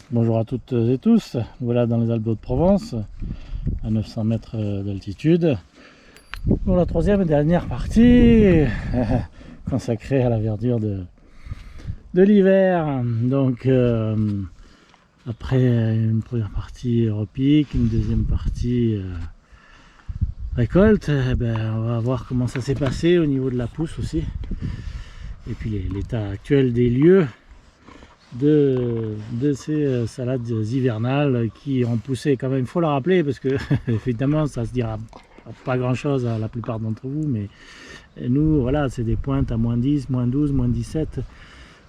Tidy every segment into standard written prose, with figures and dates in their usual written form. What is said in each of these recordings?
Bonjour à toutes et tous, voilà dans les Alpes de Provence, à 900 mètres d'altitude, pour la troisième et dernière partie consacrée à la verdure de l'hiver. Donc après une première partie repique, une deuxième partie récolte, on va voir comment ça s'est passé au niveau de la pousse aussi, et puis l'état actuel des lieux de ces salades hivernales qui ont poussé quand même, il faut le rappeler, parce que évidemment ça se dira pas grand chose à la plupart d'entre vous, mais nous voilà, c'est des pointes à moins 10, moins 12, moins 17,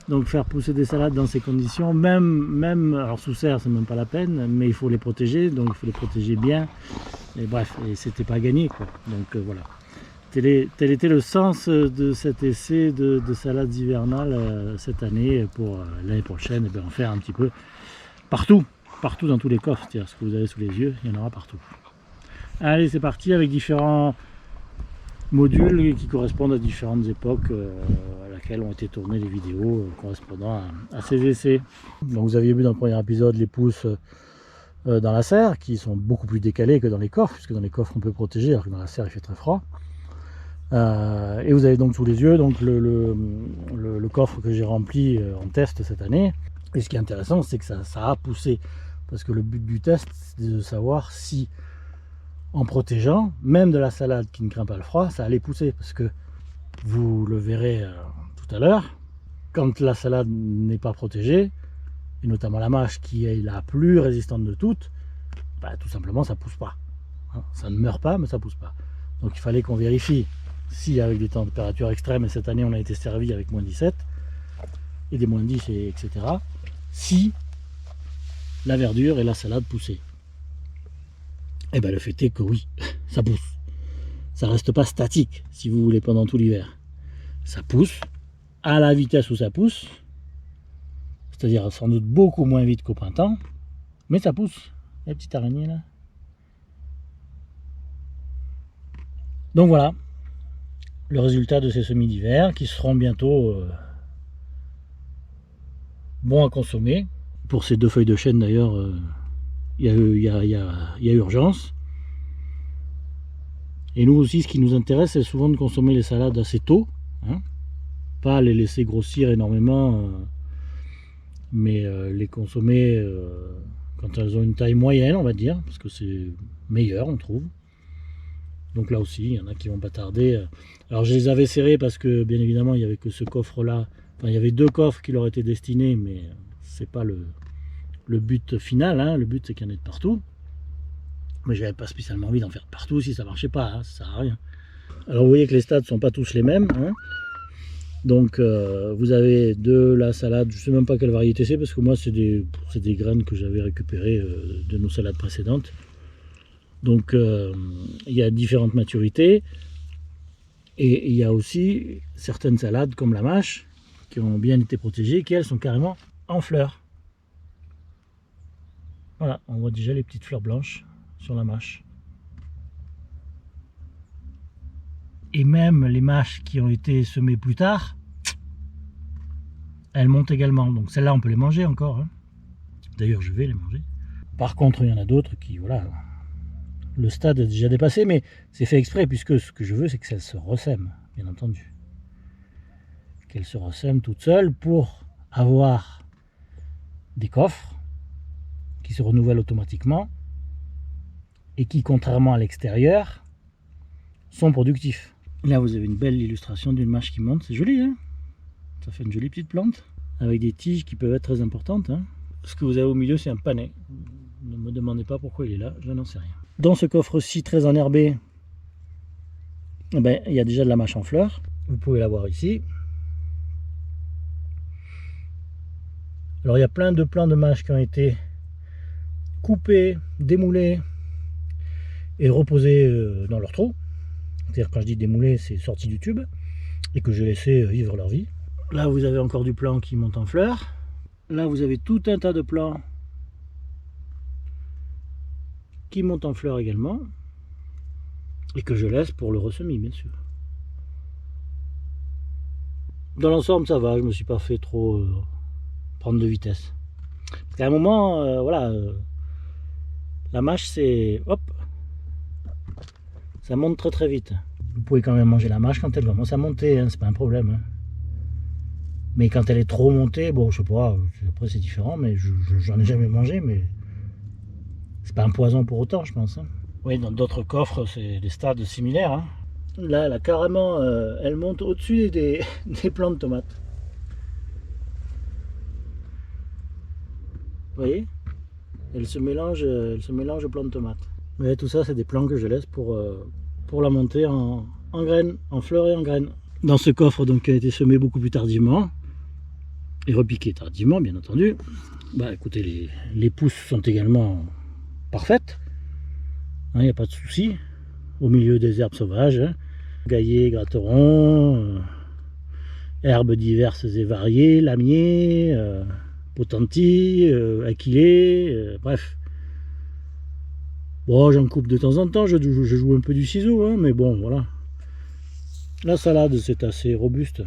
donc faire pousser des salades dans ces conditions, même alors sous serre c'est même pas la peine, mais il faut les protéger, donc il faut les protéger bien, et bref, et c'était pas gagné quoi. Donc voilà, tel était le sens de cet essai de salades hivernales cette année. Pour l'année prochaine, en faire un petit peu partout dans tous les coffres, c'est-à-dire ce que vous avez sous les yeux, il y en aura partout. Allez, c'est parti avec différents modules qui correspondent à différentes époques à laquelle ont été tournées les vidéos correspondant à ces essais. Donc vous aviez vu dans le premier épisode les pousses dans la serre qui sont beaucoup plus décalées que dans les coffres, puisque dans les coffres on peut protéger alors que dans la serre il fait très froid. Et vous avez donc sous les yeux donc le coffre que j'ai rempli en test cette année. Et ce qui est intéressant, c'est que ça a poussé, parce que le but du test, c'est de savoir si, en protégeant, même de la salade qui ne craint pas le froid, ça allait pousser. Parce que vous le verrez tout à l'heure, quand la salade n'est pas protégée, et notamment la mâche qui est la plus résistante de toutes, tout simplement ça pousse pas. Ça ne meurt pas, mais ça pousse pas. Donc il fallait qu'on vérifie si, avec des températures extrêmes, et cette année on a été servi avec moins 17 et des moins 10 etc., si la verdure et la salade poussaient. Et le fait est que oui, ça pousse. Ça reste pas statique, si vous voulez, pendant tout l'hiver. Ça pousse à la vitesse où ça pousse, c'est-à-dire sans doute beaucoup moins vite qu'au printemps, mais ça pousse. La petite araignée là. Donc voilà le résultat de ces semis d'hiver qui seront bientôt bons à consommer. Pour ces 2 feuilles de chêne d'ailleurs, il y a urgence. Et nous aussi, ce qui nous intéresse, c'est souvent de consommer les salades assez tôt, pas les laisser grossir énormément, mais les consommer quand elles ont une taille moyenne, on va dire, parce que c'est meilleur, on trouve. Donc là aussi, il y en a qui vont pas tarder. Alors je les avais serrés parce que bien évidemment il n'y avait que ce coffre là. Enfin il y avait 2 coffres qui leur étaient destinés, mais c'est pas le but final. Le but c'est qu'il y en ait de partout. Mais j'avais pas spécialement envie d'en faire partout si ça marchait pas, ça sert à rien. Alors vous voyez que les stades sont pas tous les mêmes. Donc vous avez de la salade, je sais même pas quelle variété c'est, parce que moi c'est des graines que j'avais récupérées de nos salades précédentes. Donc il y a différentes maturités, et il y a aussi certaines salades comme la mâche qui ont bien été protégées, qui elles sont carrément en fleurs. Voilà, on voit déjà les petites fleurs blanches sur la mâche. Et même les mâches qui ont été semées plus tard, elles montent également. Donc celles-là on peut les manger encore. D'ailleurs je vais les manger. Par contre il y en a d'autres qui, voilà, le stade est déjà dépassé, mais c'est fait exprès, puisque ce que je veux, c'est qu'elles se ressèment, bien entendu. Qu'elles se ressèment toutes seules pour avoir des coffres qui se renouvellent automatiquement et qui, contrairement à l'extérieur, sont productifs. Là, vous avez une belle illustration d'une mâche qui monte. C'est joli, ça fait une jolie petite plante avec des tiges qui peuvent être très importantes. Ce que vous avez au milieu, c'est un panais. Ne me demandez pas pourquoi il est là, je n'en sais rien. Dans ce coffre-ci très enherbé, il y a déjà de la mâche en fleurs. Vous pouvez la voir ici. Alors il y a plein de plants de mâche qui ont été coupés, démoulés et reposés dans leur trou. C'est-à-dire, quand je dis démoulés, c'est sorti du tube et que j'ai laissé vivre leur vie. Là vous avez encore du plant qui monte en fleurs. Là vous avez tout un tas de plants qui montent en fleurs également, et que je laisse pour le ressemis, bien sûr. Dans l'ensemble ça va, je me suis pas fait trop prendre de vitesse. Parce qu'à un moment, voilà, la mâche, c'est... Hop, ça monte très très vite. Vous pouvez quand même manger la mâche quand elle commence à monter, hein, c'est pas un problème. Hein. Mais quand elle est trop montée, bon, je sais pas, après c'est différent, mais j'en ai jamais mangé, mais c'est pas un poison pour autant, je pense. Hein. Oui, dans d'autres coffres, c'est des stades similaires. Hein. Là, elle a carrément, elle monte au-dessus des plants de tomates. Vous voyez, elle se mélange aux plants de tomates. Mais tout ça, c'est des plants que je laisse pour la monter en graines, en fleurs et en graines. Dans ce coffre donc, qui a été semé beaucoup plus tardivement, et repiqué tardivement, bien entendu, bah écoutez, les pousses sont également parfaites. Il n'y a pas de souci. Au milieu des herbes sauvages, hein. Gaillet, gratteron, herbes diverses et variées, lamier, potentis, aquilée, bref. Bon, j'en coupe de temps en temps, je joue un peu du ciseau, hein, mais bon, voilà. La salade, c'est assez robuste.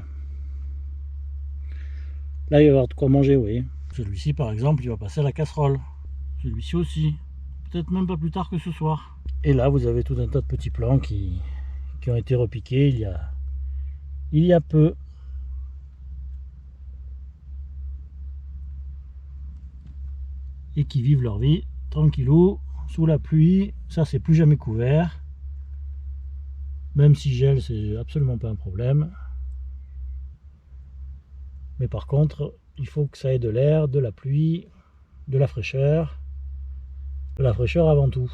Là, il va y avoir de quoi manger, vous voyez. Celui-ci, par exemple, il va passer à la casserole. Celui-ci aussi. Peut-être même pas plus tard que ce soir. Et là, vous avez tout un tas de petits plants qui ont été repiqués il y a peu. Et qui vivent leur vie tranquillou, sous la pluie. Ça, c'est plus jamais couvert. Même si gèle, c'est absolument pas un problème. Mais par contre, il faut que ça ait de l'air, de la pluie, de la fraîcheur. De la fraîcheur avant tout.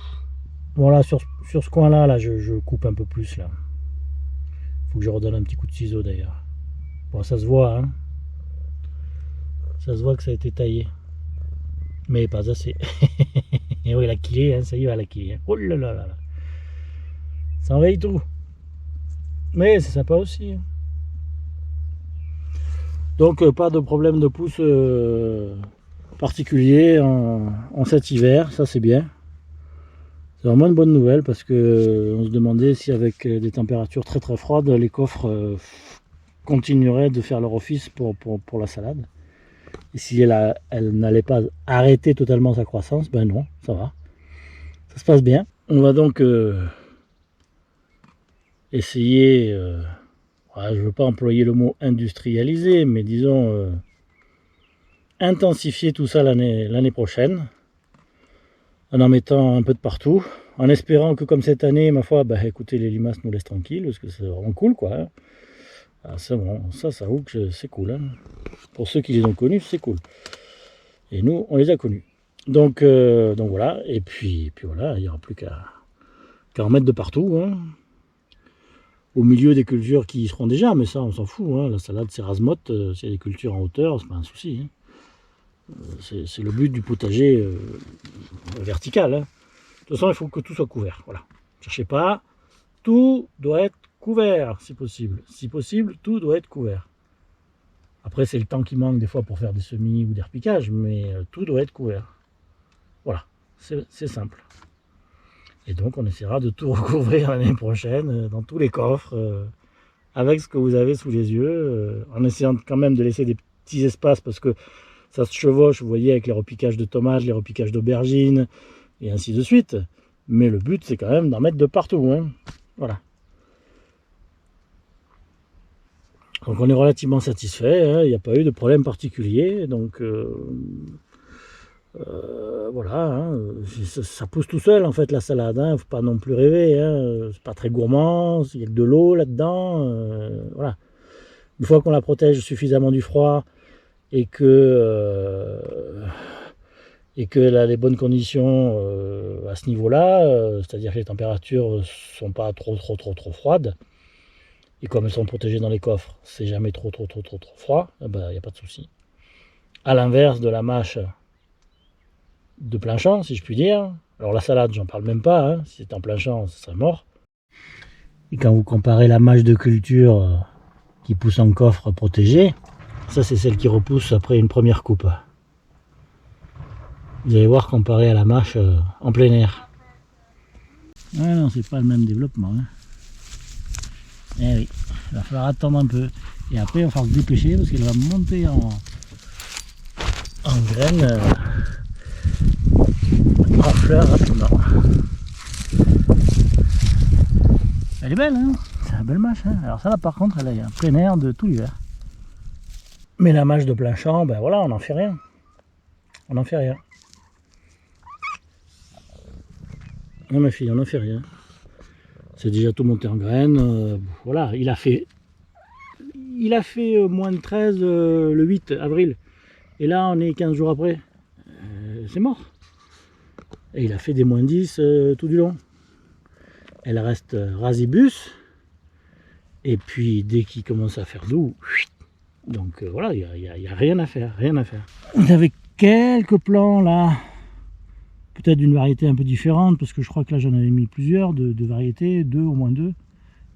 Bon là, sur ce coin-là, là, je coupe un peu plus là. Faut que je redonne un petit coup de ciseau d'ailleurs. Bon, ça se voit, hein. Ça se voit que ça a été taillé. Mais pas assez. Et oui, la quillée, hein, ça y va la quillée. Hein. Oh là là là là. Ça envahit tout. Mais c'est sympa aussi. Hein. Donc pas de problème de pousse particulier en cet hiver, ça c'est bien. C'est vraiment une bonne nouvelle parce que on se demandait si avec des températures très très froides, les coffres continueraient de faire leur office pour la salade. Et si elle n'allait pas arrêter totalement sa croissance, ben non, ça va. Ça se passe bien. On va donc essayer, je ne veux pas employer le mot industrialiser, mais disons intensifier tout ça l'année prochaine. En mettant un peu de partout, en espérant que comme cette année, ma foi, bah écoutez, les limaces nous laissent tranquilles, parce que c'est vraiment cool, quoi. Hein. Ah, c'est bon, ça avoue que c'est cool. Hein. Pour ceux qui les ont connus, c'est cool. Et nous, on les a connus. Donc voilà, et puis voilà, il n'y aura plus qu'à en mettre de partout. Hein. Au milieu des cultures qui y seront déjà, mais ça, on s'en fout. Hein. La salade, c'est rase-motte, s'il y a des cultures en hauteur, c'est pas un souci. Hein. C'est le but du potager vertical. Hein. De toute façon, il faut que tout soit couvert. Voilà. Ne cherchez pas. Tout doit être couvert, si possible. Si possible, tout doit être couvert. Après, c'est le temps qui manque des fois pour faire des semis ou des repiquages, mais tout doit être couvert. Voilà. C'est simple. Et donc, on essaiera de tout recouvrir l'année prochaine dans tous les coffres, avec ce que vous avez sous les yeux, en essayant quand même de laisser des petits espaces parce que ça se chevauche, vous voyez, avec les repiquages de tomates, les repiquages d'aubergines, et ainsi de suite. Mais le but, c'est quand même d'en mettre de partout. Hein. Voilà. Donc on est relativement satisfait, hein. Il n'y a pas eu de problème particulier. Donc voilà, hein. Ça pousse tout seul en fait la salade. Il ne faut pas non plus rêver. Hein. C'est pas très gourmand, il y a de l'eau là-dedans. Voilà. Une fois qu'on la protège suffisamment du froid, et qu'elle a les bonnes conditions à ce niveau-là, c'est-à-dire que les températures sont pas trop froides, et comme elles sont protégées dans les coffres, c'est jamais trop froid, il n'y a pas de souci. À l'inverse de la mâche de plein champ, si je puis dire, alors la salade, j'en parle même pas, hein. Si c'était en plein champ, ça serait mort. Et quand vous comparez la mâche de culture qui pousse en coffre protégé, ça, c'est celle qui repousse après une première coupe. Vous allez voir comparé à la mâche en plein air. Ah non, c'est pas le même développement. Hein. Eh oui, il va falloir attendre un peu. Et après, il va falloir se dépêcher parce qu'elle va monter en graine en fleurs rapidement. Elle est belle, hein, c'est une belle mâche. Hein. Alors ça là par contre, elle est en plein air de tout l'hiver. Mais la mâche de plein champ, ben voilà, on n'en fait rien. On n'en fait rien. Non ma fille, on n'en fait rien. C'est déjà tout monté en graines. Voilà, il a fait moins de 13 le 8 avril. Et là, on est 15 jours après. C'est mort. Et il a fait des moins 10 tout du long. Elle reste rasibus. Et puis, dès qu'il commence à faire doux, donc voilà, il n'y a rien à faire, rien à faire. Vous avez quelques plants là, peut-être d'une variété un peu différente, parce que je crois que là j'en avais mis plusieurs de variétés, au moins deux.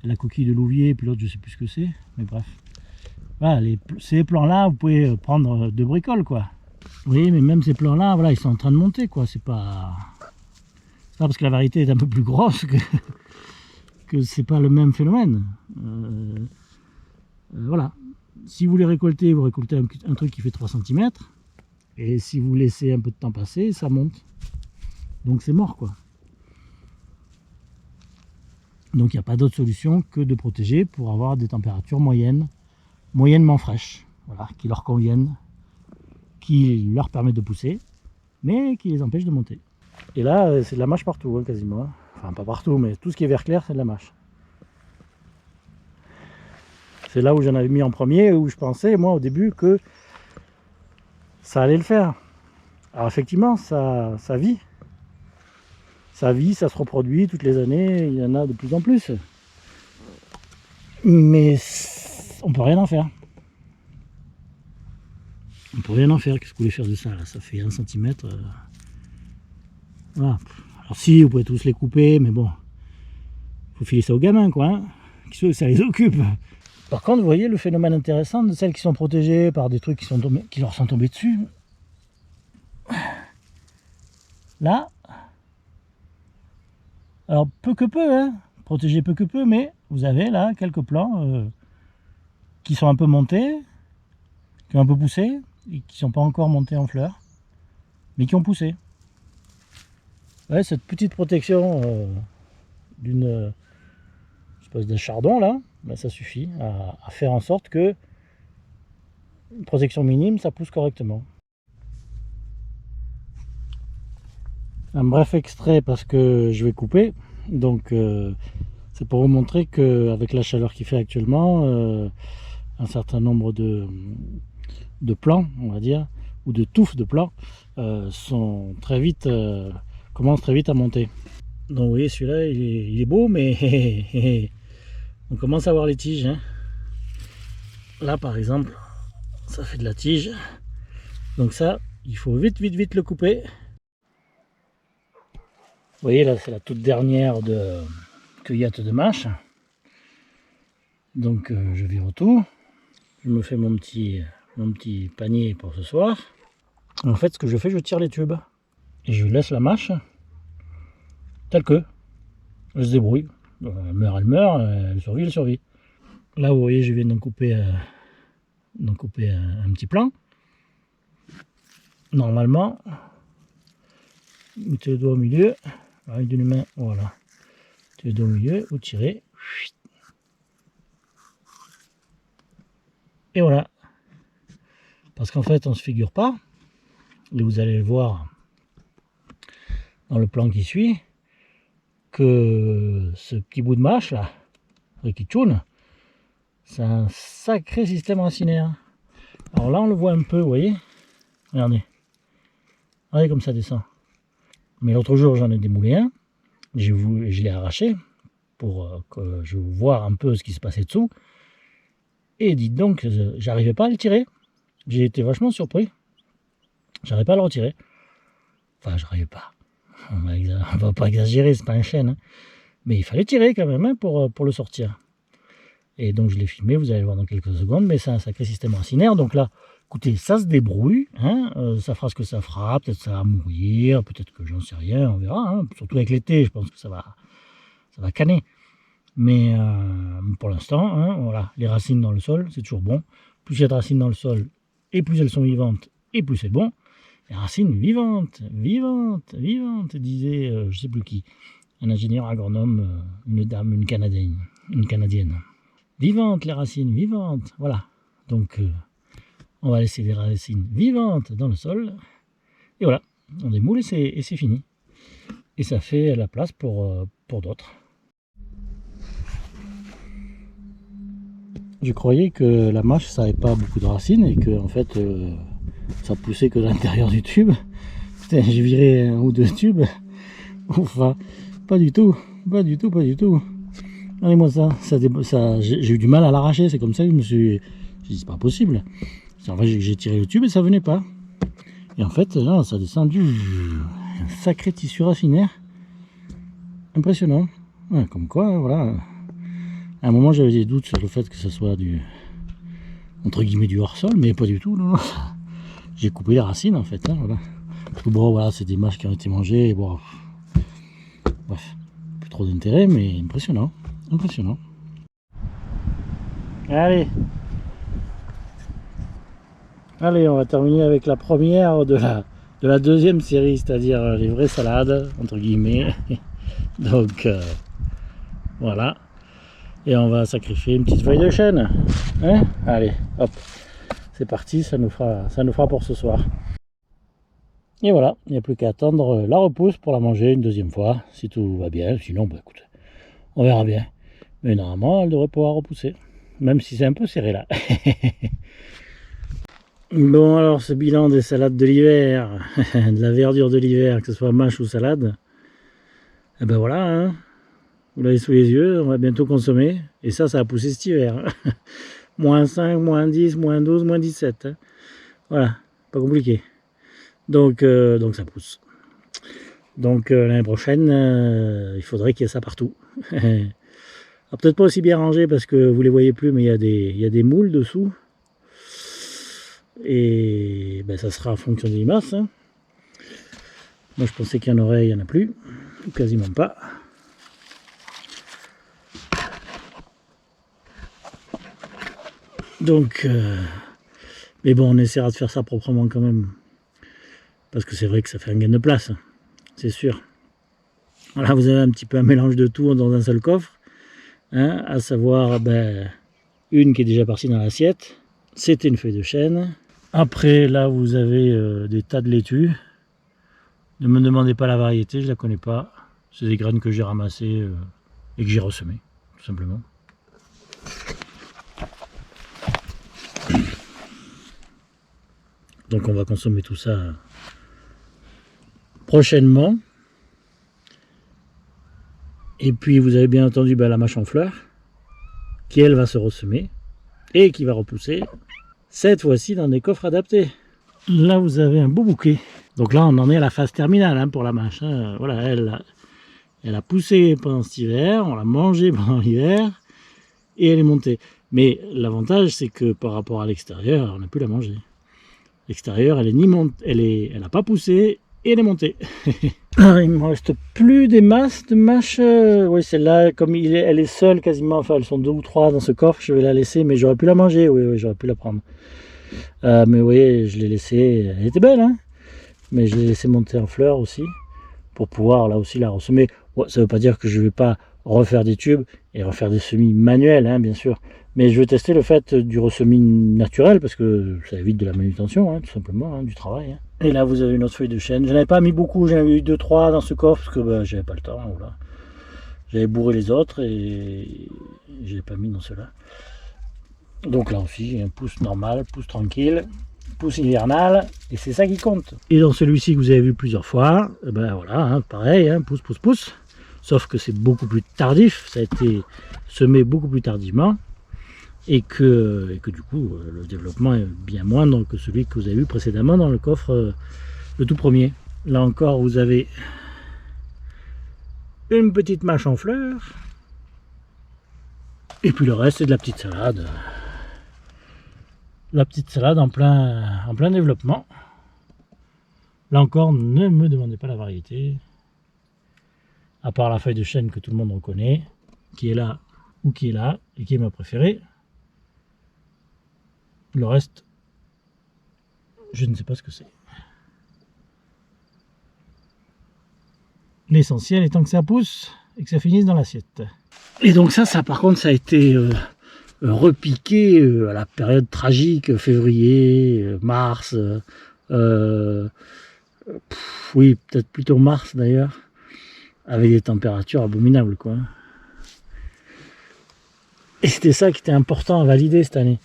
La coquille de louvier, puis l'autre je sais plus ce que c'est, mais bref. Voilà, ces plants là, vous pouvez prendre de bricole quoi. Oui, mais même ces plants là, voilà, ils sont en train de monter quoi, c'est pas parce que la variété est un peu plus grosse que c'est pas le même phénomène. Voilà. Si vous les récoltez, vous récoltez un truc qui fait 3 cm. Et si vous laissez un peu de temps passer, ça monte. Donc c'est mort quoi. Donc il n'y a pas d'autre solution que de protéger pour avoir des températures moyennement fraîches. Voilà, qui leur conviennent, qui leur permettent de pousser, mais qui les empêchent de monter. Et là, c'est de la mâche partout, hein, quasiment. Enfin, pas partout, mais tout ce qui est vert clair, c'est de la mâche. C'est là où j'en avais mis en premier, où je pensais, moi, au début, que ça allait le faire. Alors, effectivement, ça vit. Ça vit, ça se reproduit toutes les années, il y en a de plus en plus. Mais on peut rien en faire. On peut rien en faire. Qu'est-ce que vous voulez faire de ça là? Ça fait 1 cm. Voilà. Alors si, vous pouvez tous les couper, mais bon, faut filer ça aux gamins, quoi. Hein, ça les occupe. Par contre, vous voyez le phénomène intéressant de celles qui sont protégées par des trucs qui leur sont tombés dessus. Là, alors peu que peu, hein, protégés peu que peu, mais vous avez là quelques plants qui sont un peu montés, qui ont un peu poussé, et qui ne sont pas encore montés en fleurs, mais qui ont poussé. Ouais, cette petite protection d'une espèce de chardon là, ben ça suffit à faire en sorte que une protection minime, ça pousse correctement. Un bref extrait parce que je vais couper, donc c'est pour vous montrer qu'avec la chaleur qu'il fait actuellement, un certain nombre de plants, on va dire, ou de touffes de plants sont très vite commencent très vite à monter. Donc vous voyez, celui-là il est beau, mais on commence à voir les tiges, hein. Là par exemple, ça fait de la tige, donc ça il faut vite le couper. Vous voyez là, c'est la toute dernière de cueillette de mâche. Donc je vire tout, je me fais mon petit panier pour ce soir. En fait, ce que je fais, je tire les tubes et je laisse la mâche telle que elle se débrouille. Elle meurt, elle survit. Là, vous voyez, je viens d'en couper un petit plan. Normalement, mettez le doigt au milieu, avec d'une main, voilà. Mettez le doigt au milieu, vous tirez. Et voilà. Parce qu'en fait, on ne se figure pas, et vous allez le voir dans le plan qui suit, que ce petit bout de mâche là, Rikitchoun, c'est un sacré système racinaire. Alors là, on le voit un peu, vous voyez. Regardez. Regardez comme ça descend. Mais l'autre jour, j'en ai démoulé un. Je l'ai arraché pour que je vois un peu ce qui se passait dessous. Et dites donc, j'arrivais pas à le tirer. J'ai été vachement surpris. J'arrivais pas à le retirer. Enfin, j'arrivais pas. On va pas exagérer, c'est pas un chêne. Hein. Mais il fallait tirer quand même hein, pour le sortir. Et donc je l'ai filmé, vous allez le voir dans quelques secondes. Mais c'est un sacré système racinaire. Donc là, écoutez, ça se débrouille. Hein, ça fera ce que ça fera. Peut-être ça va mourir. Peut-être que j'en sais rien. On verra. Hein. Surtout avec l'été, je pense que ça va canner. Mais pour l'instant, hein, voilà, les racines dans le sol, c'est toujours bon. Plus il y a de racines dans le sol, et plus elles sont vivantes, et plus c'est bon. les racines vivantes, vivantes, vivantes, disait je sais plus qui, un ingénieur agronome, une dame, une Canadienne. Vivantes les racines, vivantes, voilà. Donc on va laisser des racines vivantes dans le sol, et voilà, on démoule et c'est fini. Et ça fait la place pour d'autres. Je croyais que la mâche ça n'avait pas beaucoup de racines et que en fait ça poussait que de l'intérieur du tube. Putain, j'ai viré un ou deux tubes. Enfin, pas du tout, pas du tout, pas du tout. Regardez-moi ça j'ai eu du mal à l'arracher, c'est comme ça que je me suis dit c'est pas possible. En fait, j'ai tiré le tube et ça venait pas. Et en fait, là, ça a descendu un sacré tissu racinaire. Impressionnant. Ouais, comme quoi, voilà. À un moment, j'avais des doutes sur le fait que ce soit entre guillemets, du hors-sol, mais pas du tout. Non. J'ai coupé les racines, en fait. Hein, voilà. Bon, voilà, c'est des mâches qui ont été mangées. Et bon, bref, plus trop d'intérêt, mais impressionnant. Impressionnant. Allez. Allez, on va terminer avec la première de la deuxième série, c'est-à-dire les vraies salades, entre guillemets. Donc, voilà. Et on va sacrifier une petite feuille de chêne. Hein? Allez, hop. C'est parti, ça nous fera pour ce soir. Et voilà, il n'y a plus qu'à attendre la repousse pour la manger une deuxième fois, si tout va bien. Sinon, bah écoute, on verra bien. Mais normalement, elle devrait pouvoir repousser. Même si c'est un peu serré là. Bon, alors ce bilan des salades de l'hiver, de la verdure de l'hiver, que ce soit mâche ou salade, et ben voilà, hein. Vous l'avez sous les yeux, on va bientôt consommer. Et ça a poussé cet hiver. Moins 5, moins 10, moins 12, moins 17. Hein. Voilà, pas compliqué. Donc ça pousse. Donc l'année prochaine, il faudrait qu'il y ait ça partout. Alors peut-être pas aussi bien rangé parce que vous les voyez plus, mais il y a des moules dessous. Et ben, ça sera en fonction des limaces. Hein. Moi je pensais qu'il y en aurait, il n'y en a plus. Ou quasiment pas. Donc, mais bon, on essaiera de faire ça proprement quand même. Parce que c'est vrai que ça fait un gain de place, c'est sûr. Voilà, vous avez un petit peu un mélange de tout dans un seul coffre. Hein, à savoir, ben, une qui est déjà partie dans l'assiette. C'était une feuille de chêne. Après, là, vous avez des tas de laitues. Ne me demandez pas la variété, je la connais pas. C'est des graines que j'ai ramassées et que j'ai ressemées, tout simplement. Donc on va consommer tout ça prochainement. Et puis vous avez bien entendu la mâche en fleurs, qui elle va se ressemer et qui va repousser, cette fois-ci dans des coffres adaptés. Là vous avez un beau bouquet. Donc là on en est à la phase terminale hein, pour la mâche. Hein. Voilà, elle a poussé pendant cet hiver, on l'a mangée pendant l'hiver et elle est montée. Mais l'avantage c'est que par rapport à l'extérieur, on a pu la manger. L'extérieur, elle est ni montée, elle n'a pas poussé et elle est montée. Alors, il ne me reste plus des masses de mâches. Oui, celle-là, comme elle est seule quasiment, enfin elles sont 2 ou 3 dans ce coffre, je vais la laisser, mais j'aurais pu la manger, oui, j'aurais pi la prendre. Mais oui, je l'ai laissée, elle était belle, hein, mais je l'ai laissée monter en fleurs aussi, pour pouvoir là aussi la ressemer. Ouais, ça ne veut pas dire que je ne vais pas refaire des tubes et refaire des semis manuels, hein, bien sûr. Mais je vais tester le fait du ressemis naturel parce que ça évite de la manutention, hein, tout simplement, hein, du travail. Hein. Et là, vous avez une autre feuille de chêne. Je n'avais pas mis beaucoup, j'en avais eu 2-3 dans ce coffre parce que j'avais pas le temps. Voilà. J'avais bourré les autres et je n'ai pas mis dans ceux-là. Donc là aussi, un pouce normal, pouce tranquille, pouce hivernal, et c'est ça qui compte. Et dans celui-ci que vous avez vu plusieurs fois, ben voilà, hein, pareil, hein, pouce, pouce, pouce. Sauf que c'est beaucoup plus tardif, ça a été semé beaucoup plus tardivement. Et que du coup le développement est bien moindre que celui que vous avez vu précédemment dans le coffre le tout premier. Là encore vous avez une petite mâche en fleurs et puis le reste c'est de la petite salade. La petite salade en plein développement. Là encore ne me demandez pas la variété, à part la feuille de chêne que tout le monde reconnaît, qui est là ou qui est là et qui est ma préférée. Le reste, je ne sais pas ce que c'est. L'essentiel étant que ça pousse et que ça finisse dans l'assiette. Et donc ça par contre, ça a été repiqué à la période tragique, février, mars, oui, peut-être plutôt mars d'ailleurs, avec des températures abominables, quoi. Et c'était ça qui était important à valider cette année.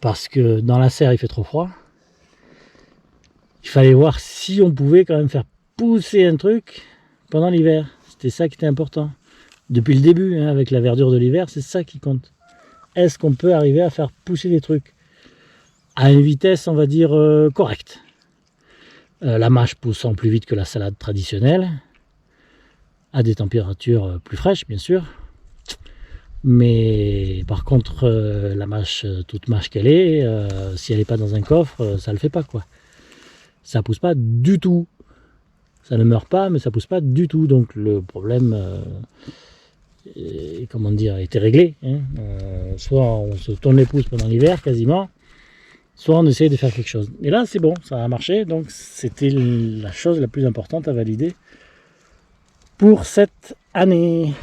Parce que dans la serre, il fait trop froid. Il fallait voir si on pouvait quand même faire pousser un truc pendant l'hiver. C'était ça qui était important. Depuis le début, hein, avec la verdure de l'hiver, c'est ça qui compte. Est-ce qu'on peut arriver à faire pousser des trucs à une vitesse, on va dire, correcte? La mâche poussant plus vite que la salade traditionnelle, à des températures plus fraîches, bien sûr. Mais par contre, la mâche, toute mâche qu'elle est, si elle n'est pas dans un coffre, ça ne le fait pas, quoi. Ça pousse pas du tout. Ça ne meurt pas, mais ça pousse pas du tout. Donc le problème, comment dire, était réglé. Hein. Soit on se tourne les pouces pendant l'hiver, quasiment, soit on essaye de faire quelque chose. Et là, c'est bon, ça a marché. Donc c'était la chose la plus importante à valider pour cette année.